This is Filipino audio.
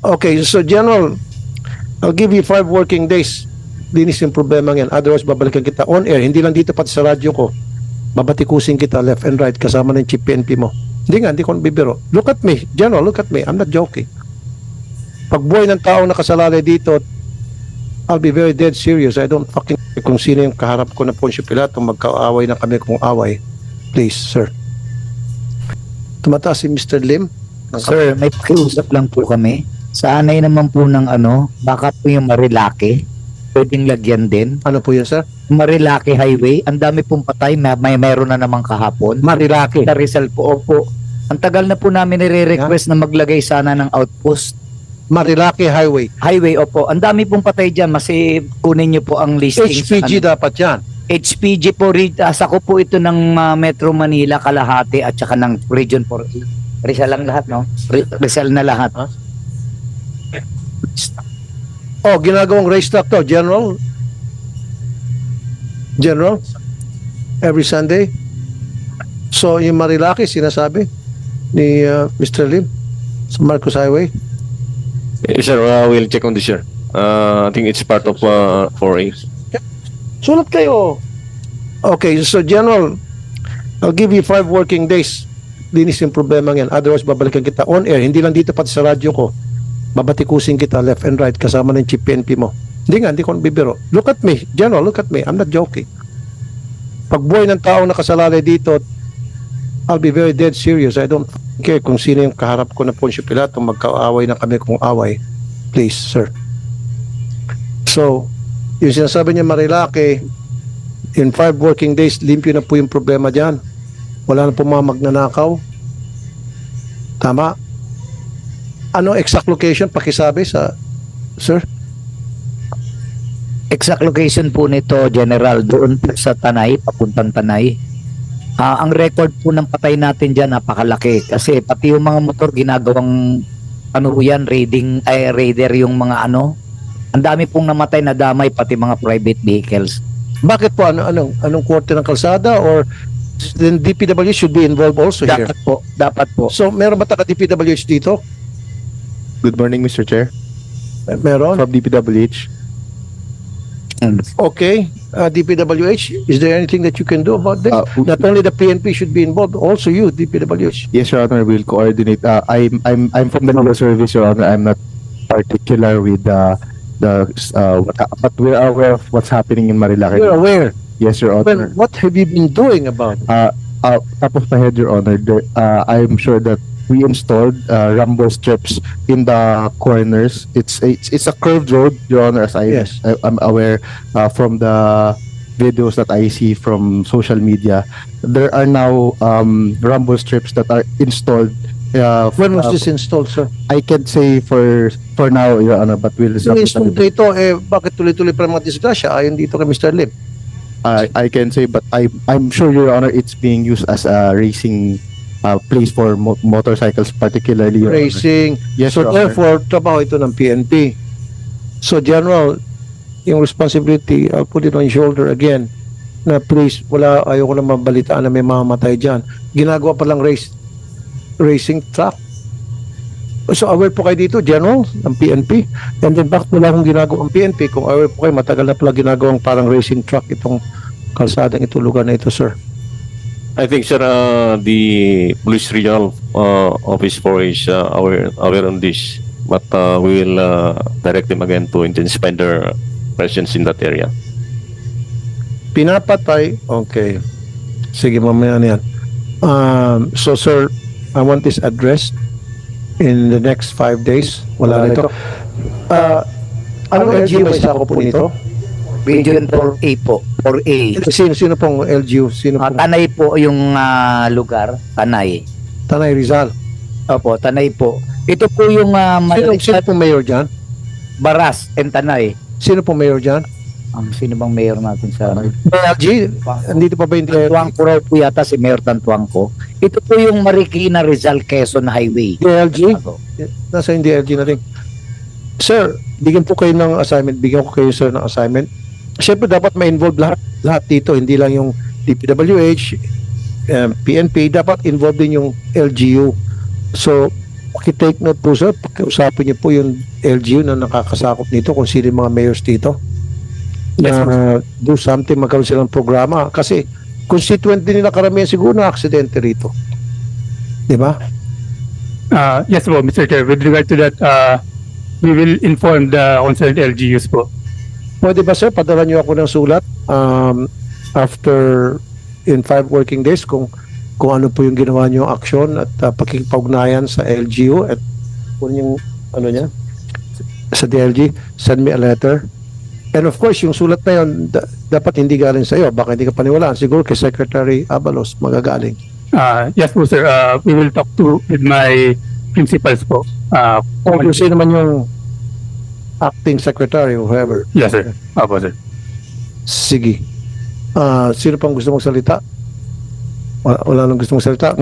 Okay, so General, I'll give you 5 working days. Linis yung problema yan. Otherwise, babalikan kita on air. Hindi lang dito, pati sa radyo ko. Babatikusin kita left and right kasama ng chief PNP mo. Hindi ko bibiro. Look at me, General, look at me. I'm not joking. Pag buhay ng taong nakasalalay dito, I'll be very dead serious. I don't fucking care kung sino yung kaharap ko na Poncio Pilato, magkaaway na kami kung away. Please, sir. Tumataas si Mr. Lim. Sir, may pakiusap lang po kami. Sanay naman po ng baka po yung Marilaki. Pwedeng lagyan din. Ano po yun, sir? Marilaki Highway. Ang dami pong patay. Meron na namang kahapon. Marilaki. Sa Rizal po. Opo. Ang tagal na po namin nire-request na maglagay sana ng outpost. Marilaki Highway. Highway, opo. Ang dami pong patay dyan. Kasi kunin nyo po ang listing. HPG dapat yan. HPG po. Sako po ito ng Metro Manila, Kalahati at saka ng Region 4. Rizal lang lahat, no? Rizal na lahat. Huh? Oh, ginagawang racetrack to, General. General, every Sunday. So, yung Marilaki, sinasabi ni Mr. Lim sa Marcos Highway. Yes, sir. We'll check on this, sir. I think it's part of 4A. Sulat kayo. Okay, so General, I'll give you 5 working days. Linis yung problema yan. Otherwise, babalikan kita on air. Hindi lang dito, pati sa radyo ko. Babatikusin kita left and right kasama ng chief PNP mo. Hindi ko bibiro. Look at me, General, look at me. I'm not joking. Pag buhay ng taong nakasalalay dito, I'll be very dead serious. I don't care kung sino yung kaharap ko na Poncio Pilato, magkaaway na kami kung away. Please, sir. So, yung sinasabi niya Marilaki, in 5 working days, limpyo na po yung problema dyan. Wala na po mga magnanakaw. Tama? Ano exact location? Pakisabi sa, sir? Exact location po nito, General, doon po sa Tanay, papuntang Tanay. Ang record po ng patay natin dyan, napakalaki. Kasi pati yung mga motor, ginagawang, raider yung mga Ang dami pong namatay na damay, pati mga private vehicles. Bakit po? Anong quarter ng kalsada? Or then DPWH should be involved also here? Dapat po. So, meron ba taga DPWH dito? Good morning, Mr. Chair. Meron? From DPWH. Okay. DPWH, is there anything that you can do about this? Not only the PNP should be involved, also you, DPWH. Yes, Your Honor, we'll coordinate. I'm from the legal service, Your Honor. I'm not particular with but we're aware of what's happening in Marilaki. You're aware. Yes, Your Well, Honor. what have you been doing about it? Top of my head, Your Honor, I'm sure that we installed rumble strips in the corners. It's a curved road, Your Honor, as Yes. I'm aware from the videos that I see from social media. There are now rumble strips that are installed. When was this installed, sir? I can't say for now, Your Honor, but we'll Yung installed dito, bakit tuloy-tuloy pa mga disgrasya ayon dito kay Mr. Lim? I can say, but I'm sure, Your Honor, it's being used as a racing place for motorcycles, particularly, Your Honor. Racing. Yes, So Your Honor. therefore, trabaho ito ng PNP. So General, yung responsibility, I'll put it on your shoulder again, na please, ayoko na mabalitaan na may mamamatay dyan. Ginagawa pa lang racing track. So aware po kayo dito, General, ng PNP. And then bakit wala akong ginagawa ang PNP? Kung aware po kayo, matagal na pala ginagawang parang racing track itong kalsadang ito, lugar na ito, sir. I think, sir, the Police Regional Office 4 is aware on this. But we will direct them again to intensify their presence in that area. Pinapatay? Okay. Sige, mamaya na yan. So, sir, I want this addressed in the next 5 days. Wala na ito. Anong LGU may sako po nito? Region 4A po. 4A. Sino pong LGU? Sino pong Tanay po yung lugar. Tanay. Tanay Rizal? Opo, Tanay po. Ito po yung Sino pong mayor dyan? Baras and Tanay. Sino pong mayor dyan? Sino bang mayor natin sa LG? Andito pa ba yung Tantuangco raw po yata si Mayor Tantuangco. Ito po yung Marikina Rizal Quezon Highway. DLG? Nasa yung DLG na rin. Sir, bigyan po kayo ng assignment. Bigyan ko kayo, sir, ng assignment. Siyempre, dapat ma-involve lahat dito. Hindi lang yung DPWH, PNP. Dapat involved din yung LGU. So, Paki-take note po sir, pakiusapin niyo po yung LGU na nakakasakop nito kung sino yung mga mayors dito. Yes, Na do something, magkaroon silang programa. Kasi constituent din nila karamihan siguro na aksidente rito. Di ba? Yes po, Mr. Chair. With regard to that, we will inform the concerned LGUs po. Pwede ba sir, padala niyo ako ng sulat after in 5 working days kung ano po yung ginawa niyo aksyon at pakikipag-ugnayan sa LGU at kung yung ano niya sa DLG, send me a letter. And of course, yung sulat na yun, dapat hindi galing sa iyo. Baka hindi ka paniwalaan. Siguro kay Secretary Abalos magagaling. Yes po, sir. We will talk with my principals po. O kung sino naman yung acting secretary or whoever. Yes, sir. Opo, sir. Sige. Sino pang gusto mong salita? Wala nang gusto mong salita.